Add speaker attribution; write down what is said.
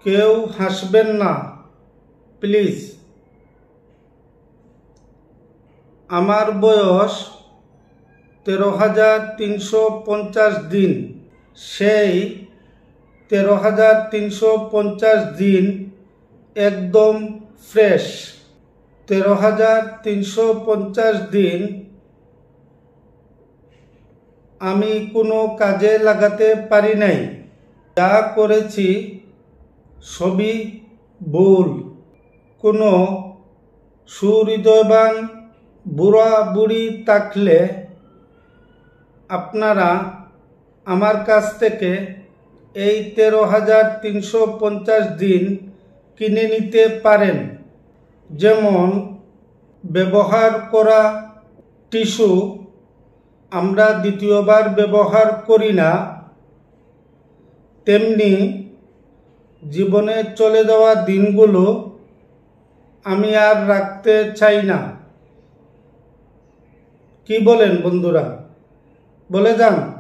Speaker 1: কেউ হাসবেন না প্লিজ। আমার বয়স 13,350 দিন। সেই 13,350 দিন একদম ফ্রেশ। 13,350 দিন আমি কোনো কাজে লাগাতে পারি নাই। যা করেছি সবই ভুল। কোনো সুহৃদয়বান বুড়া বুড়ি থাকলে আপনারা আমার কাছ থেকে এই 13,350 দিন কিনে নিতে পারেন। যেমন ব্যবহার করা টিস্যু আমরা দ্বিতীয়বার ব্যবহার করি না, তেমনি জীবনে চলে যাওয়া দিনগুলো আমি আর রাখতে চাই না। কি বলেন বন্ধুরা, বলে যান।